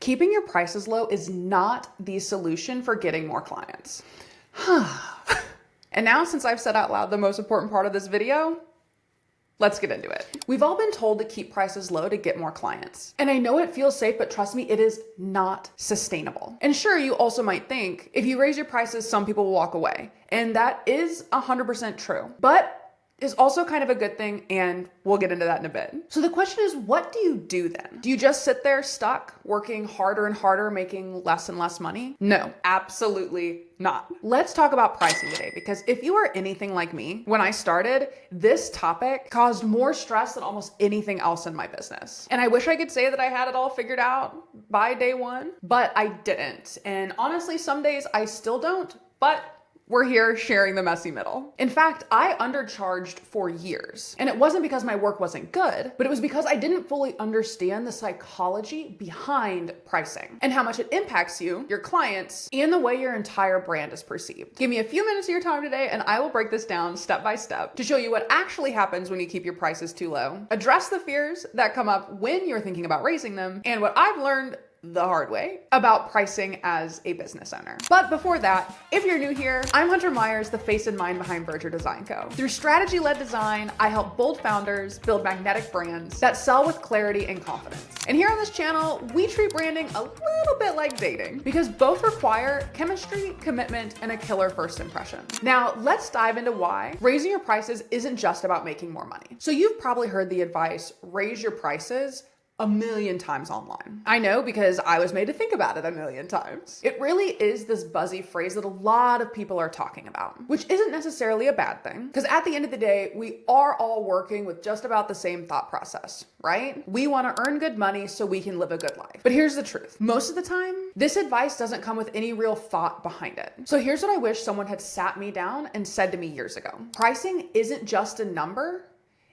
Keeping your prices low is not the solution for getting more clients. And now, since I've said out loud the most important part of this video, let's get into it. We've all been told to keep prices low to get more clients. And I know it feels safe, but trust me, it is not sustainable. And sure, you also might think if you raise your prices, some people will walk away. And that is 100% true. But is also kind of a good thing, and we'll get into that in a bit. So the question is, what do you do then? Do you just sit there stuck, working harder and harder, making less and less money? No, absolutely not. Let's talk about pricing today, because if you are anything like me, when I started, this topic caused more stress than almost anything else in my business. And I wish I could say that I had it all figured out by day one, but I didn't. And honestly, some days I still don't, but we're here sharing the messy middle. In fact, I undercharged for years. And it wasn't because my work wasn't good, but it was because I didn't fully understand the psychology behind pricing and how much it impacts you, your clients, and the way your entire brand is perceived. Give me a few minutes of your time today and I will break this down step by step to show you what actually happens when you keep your prices too low, address the fears that come up when you're thinking about raising them, and what I've learned the hard way about pricing as a business owner. But before that, if you're new here, I'm Hunter Myers, the face and mind behind Verdure Design Co. Through strategy-led design, I help bold founders build magnetic brands that sell with clarity and confidence. And here on this channel, we treat branding a little bit like dating, because both require chemistry, commitment, and a killer first impression. Now, let's dive into why raising your prices isn't just about making more money. So you've probably heard the advice, raise your prices, a million times online. I know, because I was made to think about it a million times. It really is this buzzy phrase that a lot of people are talking about, which isn't necessarily a bad thing, because at the end of the day, we are all working with just about the same thought process, right? We want to earn good money so we can live a good life. But here's the truth. Most of the time, this advice doesn't come with any real thought behind it. So here's what I wish someone had sat me down and said to me years ago. Pricing isn't just a number,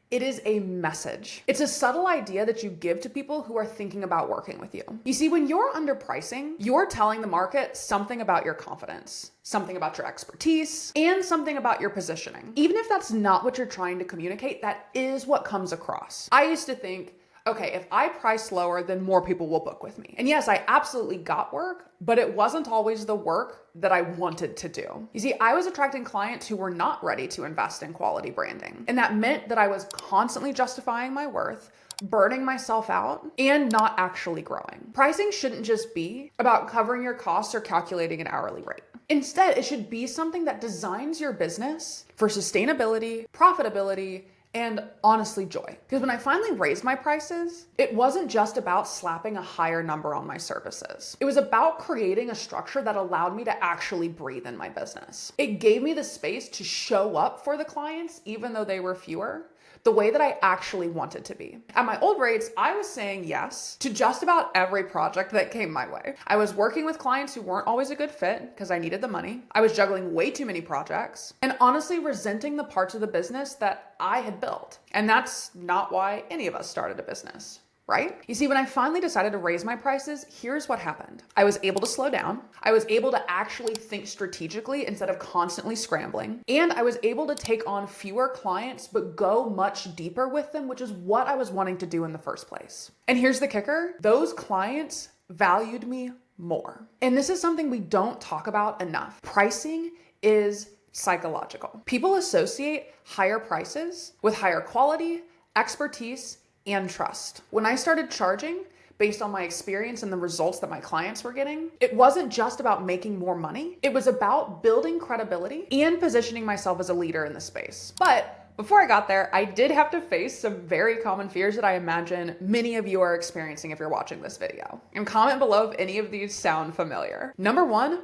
it is a message. It's a subtle idea that you give to people who are thinking about working with you. You see, when you're underpricing, you're telling the market something about your confidence, something about your expertise, and something about your positioning. Even if that's not what you're trying to communicate, that is what comes across. I used to think, okay, if I price lower, then more people will book with me. And yes, I absolutely got work, but it wasn't always the work that I wanted to do. You see, I was attracting clients who were not ready to invest in quality branding. And that meant that I was constantly justifying my worth, burning myself out, and not actually growing. Pricing shouldn't just be about covering your costs or calculating an hourly rate. Instead, it should be something that designs your business for sustainability, profitability, and honestly, joy. Because when I finally raised my prices, it wasn't just about slapping a higher number on my services. It was about creating a structure that allowed me to actually breathe in my business. It gave me the space to show up for the clients, even though they were fewer, the way that I actually wanted to be. At my old rates, I was saying yes to just about every project that came my way. I was working with clients who weren't always a good fit because I needed the money. I was juggling way too many projects and honestly resenting the parts of the business that I had built. And that's not why any of us started a business, right? You see, when I finally decided to raise my prices, here's what happened. I was able to slow down. I was able to actually think strategically instead of constantly scrambling. And I was able to take on fewer clients, but go much deeper with them, which is what I was wanting to do in the first place. And here's the kicker. Those clients valued me more. And this is something we don't talk about enough. Pricing is psychological. People associate higher prices with higher quality, expertise, and trust. When I started charging based on my experience and the results that my clients were getting, it wasn't just about making more money. It was about building credibility and positioning myself as a leader in the space. But before I got there, I did have to face some very common fears that I imagine many of you are experiencing if you're watching this video. And comment below if any of these sound familiar. Number one,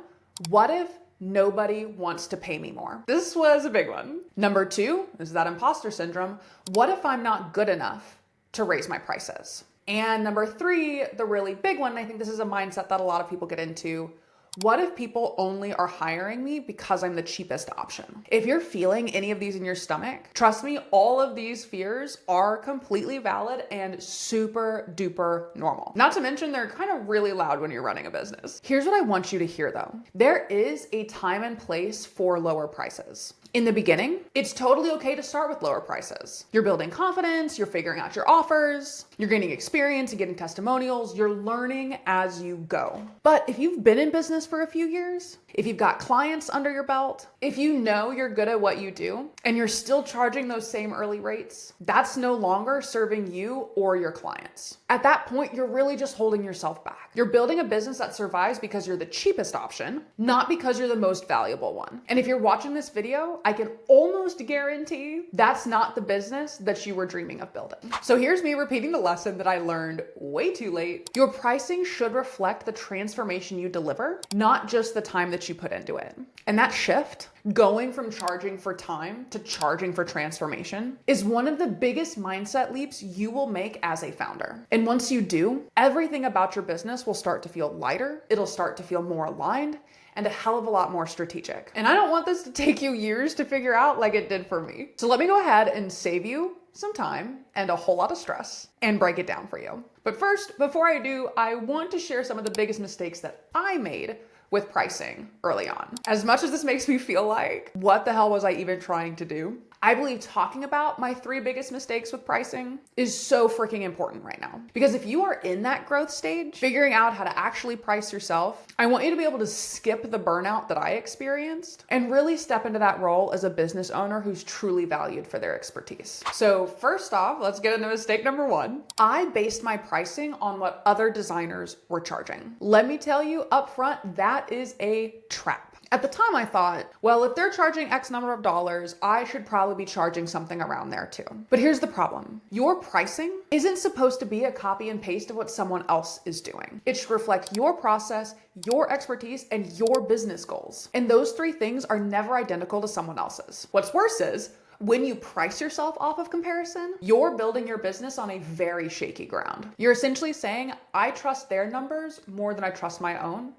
what if nobody wants to pay me more? This was a big one. Number two is that imposter syndrome. What if I'm not good enough to raise my prices? And number three, the really big one, and I think this is a mindset that a lot of people get into, What if people only are hiring me because I'm the cheapest option? If you're feeling any of these in your stomach, trust me, all of these fears are completely valid and super duper normal. Not to mention they're kind of really loud when you're running a business. Here's what I want you to hear though. There is a time and place for lower prices. In the beginning, it's totally okay to start with lower prices. You're building confidence, you're figuring out your offers, you're gaining experience and getting testimonials, you're learning as you go. But if you've been in business for a few years, if you've got clients under your belt, if you know you're good at what you do, and you're still charging those same early rates, that's no longer serving you or your clients. At that point, you're really just holding yourself back. You're building a business that survives because you're the cheapest option, not because you're the most valuable one. And if you're watching this video, I can almost guarantee that's not the business that you were dreaming of building. So here's me repeating the lesson that I learned way too late. Your pricing should reflect the transformation you deliver, not just the time that you put into it. And that shift, going from charging for time to charging for transformation, is one of the biggest mindset leaps you will make as a founder. And once you do, everything about your business will start to feel lighter, it'll start to feel more aligned, and a hell of a lot more strategic. And I don't want this to take you years to figure out like it did for me. So let me go ahead and save you some time and a whole lot of stress and break it down for you. But first, before I do, I want to share some of the biggest mistakes that I made with pricing early on. As much as this makes me feel like, what the hell was I even trying to do? I believe talking about my 3 biggest mistakes with pricing is so freaking important right now. Because if you are in that growth stage, figuring out how to actually price yourself, I want you to be able to skip the burnout that I experienced and really step into that role as a business owner who's truly valued for their expertise. So first off, let's get into mistake number 1. I based my pricing on what other designers were charging. Let me tell you up front, that is a trap. At the time I thought, well, if they're charging X number of dollars, I should probably be charging something around there too. But here's the problem. Your pricing isn't supposed to be a copy and paste of what someone else is doing. It should reflect your process, your expertise, and your business goals. And those 3 things are never identical to someone else's. What's worse is, when you price yourself off of comparison, you're building your business on a very shaky ground. You're essentially saying, I trust their numbers more than I trust my own.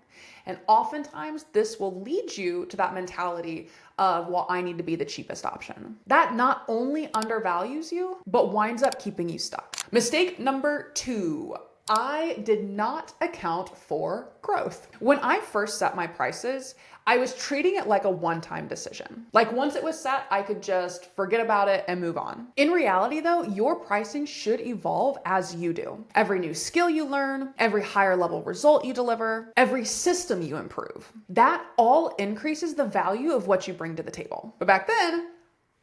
And oftentimes this will lead you to that mentality of, well, I need to be the cheapest option. That not only undervalues you, but winds up keeping you stuck. Mistake number 2. I did not account for growth. When I first set my prices, I was treating it like a one-time decision. Like once it was set, I could just forget about it and move on. In reality though, your pricing should evolve as you do. Every new skill you learn, every higher level result you deliver, every system you improve, that all increases the value of what you bring to the table. But back then,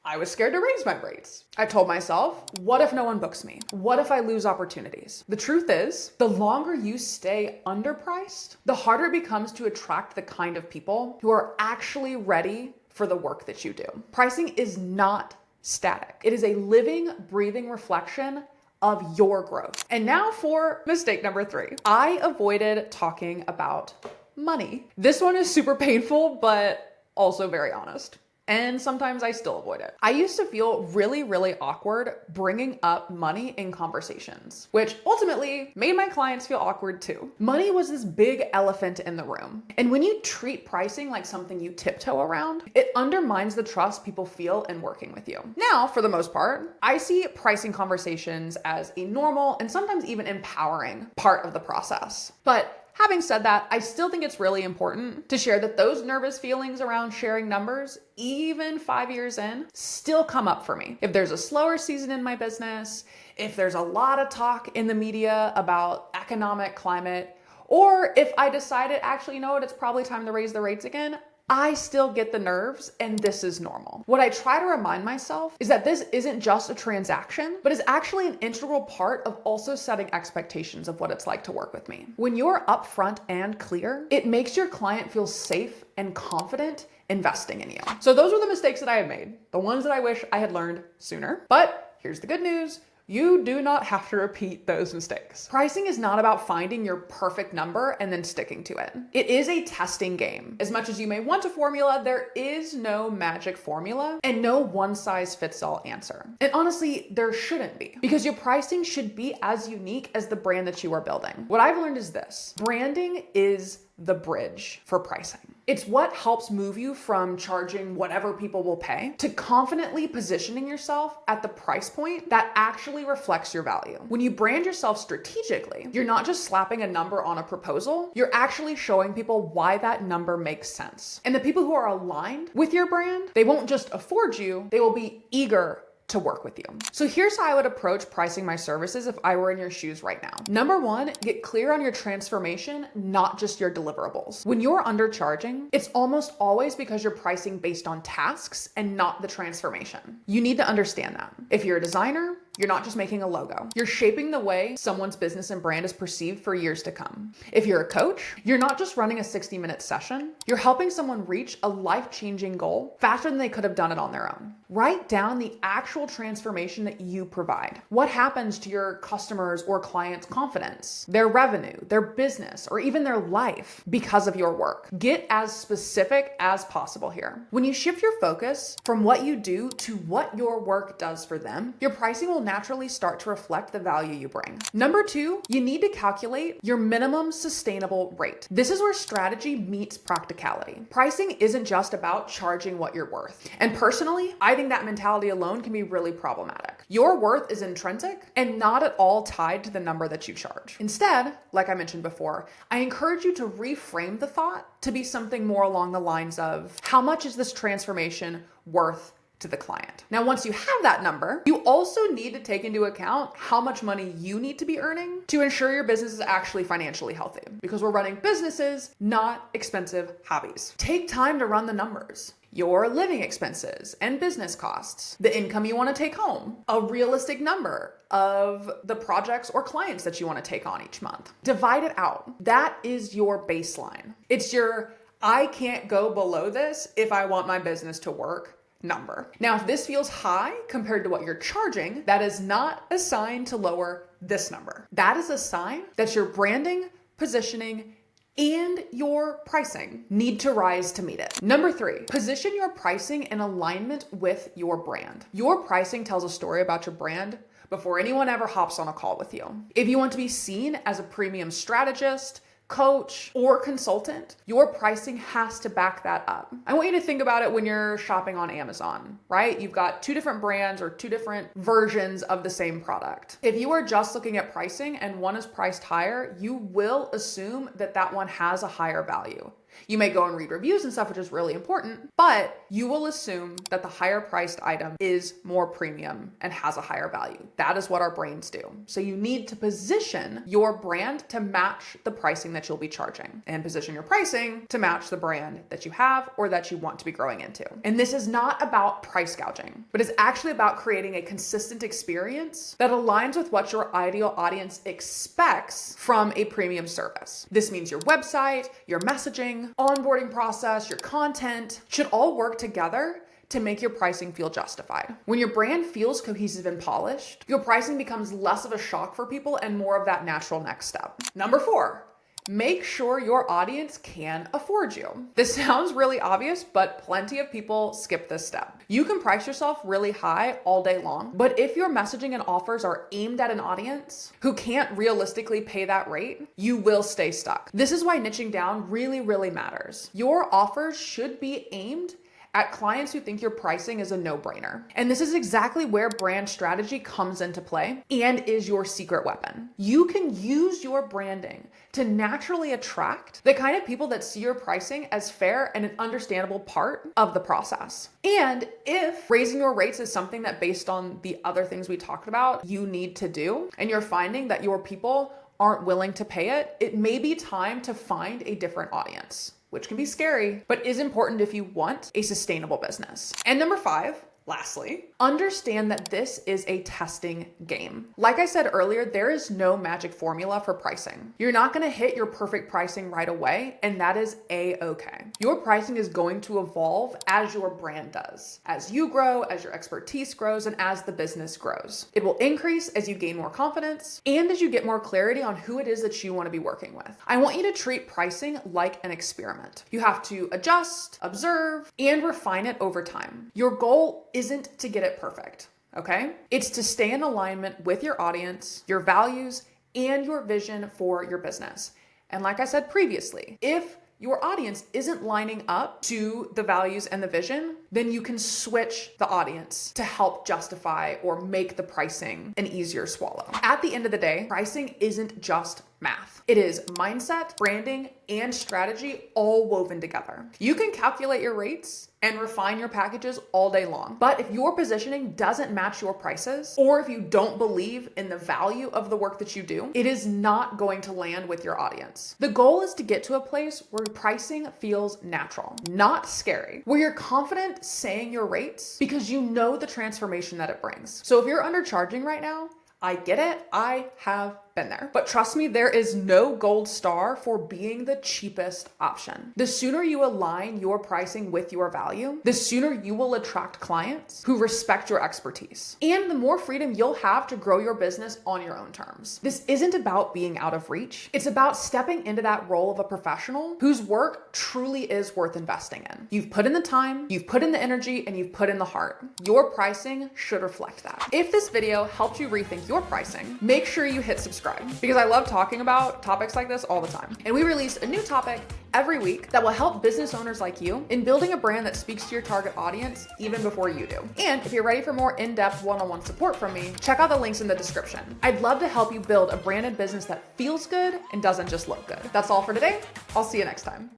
I was scared to raise my rates. I told myself, what if no one books me? What if I lose opportunities? The truth is, the longer you stay underpriced, the harder it becomes to attract the kind of people who are actually ready for the work that you do. Pricing is not static. It is a living, breathing reflection of your growth. And now for mistake number 3. I avoided talking about money. This one is super painful, but also very honest. And sometimes I still avoid it. I used to feel really, really awkward bringing up money in conversations, which ultimately made my clients feel awkward too. Money was this big elephant in the room. And when you treat pricing like something you tiptoe around, it undermines the trust people feel in working with you. Now, for the most part, I see pricing conversations as a normal and sometimes even empowering part of the process. But having said that, I still think it's really important to share that those nervous feelings around sharing numbers, even 5 years in, still come up for me. If there's a slower season in my business, if there's a lot of talk in the media about economic climate, or if I decided, actually, you know what, it's probably time to raise the rates again, I still get the nerves, and this is normal. What I try to remind myself is that this isn't just a transaction, but is actually an integral part of also setting expectations of what it's like to work with me. When you're upfront and clear, it makes your client feel safe and confident investing in you. So those were the mistakes that I have made, the ones that I wish I had learned sooner. But here's the good news. You do not have to repeat those mistakes. Pricing is not about finding your perfect number and then sticking to it. It is a testing game. As much as you may want a formula, there is no magic formula and no one size fits all answer. And honestly, there shouldn't be, because your pricing should be as unique as the brand that you are building. What I've learned is this: branding is the bridge for pricing. It's what helps move you from charging whatever people will pay to confidently positioning yourself at the price point that actually reflects your value. When you brand yourself strategically, you're not just slapping a number on a proposal, you're actually showing people why that number makes sense. And the people who are aligned with your brand, they won't just afford you, they will be eager to work with you. So here's how I would approach pricing my services if I were in your shoes right now. Number one, get clear on your transformation, not just your deliverables. When you're undercharging, it's almost always because you're pricing based on tasks and not the transformation. You need to understand that. If you're a designer, you're not just making a logo. You're shaping the way someone's business and brand is perceived for years to come. If you're a coach, you're not just running a 60-minute session. You're helping someone reach a life-changing goal faster than they could have done it on their own. Write down the actual transformation that you provide. What happens to your customers or clients' confidence, their revenue, their business, or even their life because of your work? Get as specific as possible here. When you shift your focus from what you do to what your work does for them, your pricing will naturally start to reflect the value you bring. Number two, you need to calculate your minimum sustainable rate. This is where strategy meets practicality. Pricing isn't just about charging what you're worth. And personally, I think that mentality alone can be really problematic. Your worth is intrinsic and not at all tied to the number that you charge. Instead, like I mentioned before, I encourage you to reframe the thought to be something more along the lines of, how much is this transformation worth to the client? Now, once you have that number, you also need to take into account how much money you need to be earning to ensure your business is actually financially healthy, because we're running businesses, not expensive hobbies. Take time to run the numbers. Your living expenses and business costs, the income you want to take home, a realistic number of the projects or clients that you want to take on each month. Divide it out. That is your baseline. It's your, I can't go below this if I want my business to work number. Now, if this feels high compared to what you're charging, that is not a sign to lower this number. That is a sign that your branding, positioning, and your pricing need to rise to meet it. Number three, position your pricing in alignment with your brand. Your pricing tells a story about your brand before anyone ever hops on a call with you. If you want to be seen as a premium strategist, coach, or consultant, your pricing has to back that up. I want you to think about it when you're shopping on Amazon, right? You've got two different brands or two different versions of the same product. If you are just looking at pricing and one is priced higher, you will assume that that one has a higher value. You may go and read reviews and stuff, which is really important, but you will assume that the higher priced item is more premium and has a higher value. That is what our brains do. So you need to position your brand to match the pricing that you'll be charging, and position your pricing to match the brand that you have or that you want to be growing into. And this is not about price gouging, but it's actually about creating a consistent experience that aligns with what your ideal audience expects from a premium service. This means your website, your messaging, onboarding process, your content should all work together to make your pricing feel justified. When your brand feels cohesive and polished, your pricing becomes less of a shock for people and more of that natural next step. Number four, make sure your audience can afford you. This sounds really obvious, but plenty of people skip this step. You can price yourself really high all day long, but if your messaging and offers are aimed at an audience who can't realistically pay that rate, you will stay stuck. This is why niching down really, really matters. Your offers should be aimed at clients who think your pricing is a no-brainer. And this is exactly where brand strategy comes into play and is your secret weapon. You can use your branding to naturally attract the kind of people that see your pricing as fair and an understandable part of the process. And if raising your rates is something that, based on the other things we talked about, you need to do, and you're finding that your people aren't willing to pay it, it may be time to find a different audience, which can be scary, but is important if you want a sustainable business. And number five, Lastly, understand that this is a testing game. Like I said earlier, there is no magic formula for pricing. You're not going to hit your perfect pricing right away, and that is a-okay. Your pricing is going to evolve as your brand does, as you grow, as your expertise grows, and as the business grows. It will increase as you gain more confidence and as you get more clarity on who it is that you want to be working with. I want you to treat pricing like an experiment. You have to adjust, observe, and refine it over time. Your goal isn't to get it perfect, okay? It's to stay in alignment with your audience, your values, and your vision for your business. And like I said previously, if your audience isn't lining up to the values and the vision, then you can switch the audience to help justify or make the pricing an easier swallow. At the end of the day, pricing isn't just math. It is mindset, branding, and strategy all woven together. You can calculate your rates and refine your packages all day long, but if your positioning doesn't match your prices, or if you don't believe in the value of the work that you do, it is not going to land with your audience. The goal is to get to a place where pricing feels natural, not scary, where you're confident saying your rates because you know the transformation that it brings. So if you're undercharging right now, I get it. I have been there. But trust me, there is no gold star for being the cheapest option. The sooner you align your pricing with your value, the sooner you will attract clients who respect your expertise. And the more freedom you'll have to grow your business on your own terms. This isn't about being out of reach. It's about stepping into that role of a professional whose work truly is worth investing in. You've put in the time, you've put in the energy, and you've put in the heart. Your pricing should reflect that. If this video helped you rethink your pricing, make sure you hit subscribe because I love talking about topics like this all the time. And we release a new topic every week that will help business owners like you in building a brand that speaks to your target audience even before you do. And if you're ready for more in-depth one-on-one support from me, check out the links in the description. I'd love to help you build a branded business that feels good and doesn't just look good. That's all for today. I'll see you next time.